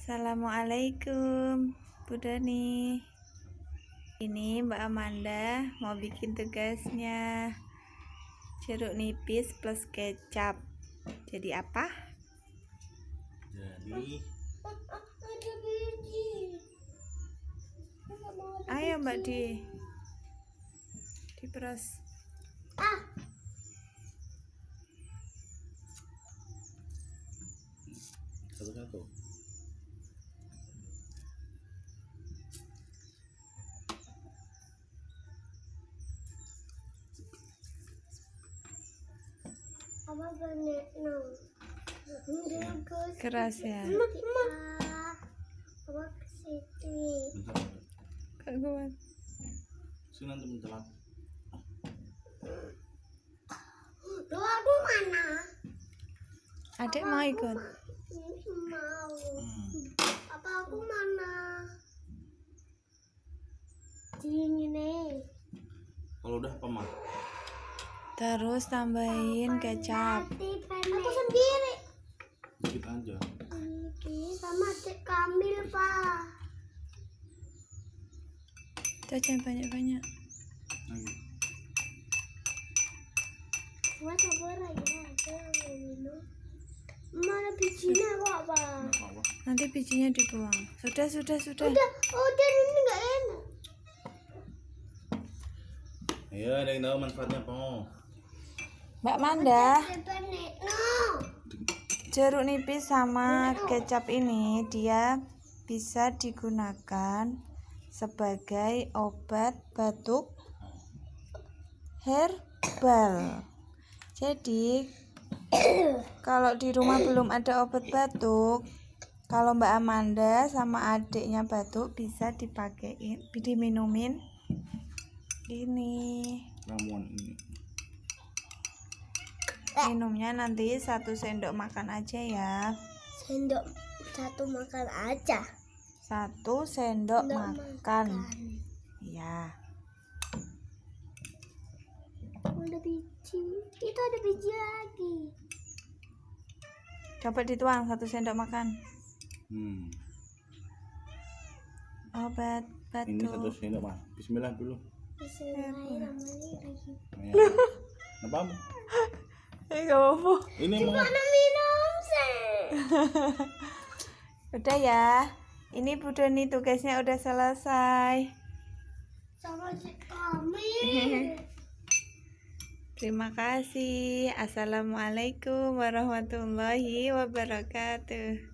Assalamualaikum Bu Dani. Ini Mbak Amanda mau bikin tugasnya jeruk nipis plus kecap. Jadi apa? Jadi ayo Mbak diperas. satu-satu. Apa bener no? Keras ya? Apa kesini? Kak kuat. Sini nanti mentelan. Doaku mana? Adik mau ikut? Mau. Apa aku mana? Ini. Kalau udah apa mah? Terus tambahin kecap. Aku sendiri. Dikit aja. Ini sama adik Kamil, Pak. Jangan banyak-banyak. Lagi. Buat apa ya? Saya minum. Mana bijinya kok, Pak? Nggak apa-apa. Nanti bijinya dibuang. Sudah. Udah ini nggak enak. Ayo, ada yang tahu manfaatnya apa? Mbak Manda, No. jeruk nipis sama kecap ini dia bisa digunakan sebagai obat batuk herbal. Jadi kalau di rumah belum ada obat batuk, kalau Mbak Amanda sama adiknya batuk bisa dipakein, diminumin ini. Ramuan ini. Minumnya nanti 1 sendok makan aja ya. Sendok 1 makan aja. 1 sendok makan. Ya. Ada biji. Itu ada biji lagi. Coba dituang 1 sendok makan. Obat Ini 1 batuk. sendok mah. Bismillah dulu. Bismillahirrahmanirrahim. Ayo. Apa? Gak apa-apa. Ini mau Mana minum sih? Udah ya. Ini Bu Doni tugasnya udah selesai. Sama si Kamil. Terima kasih. Assalamualaikum warahmatullahi wabarakatuh.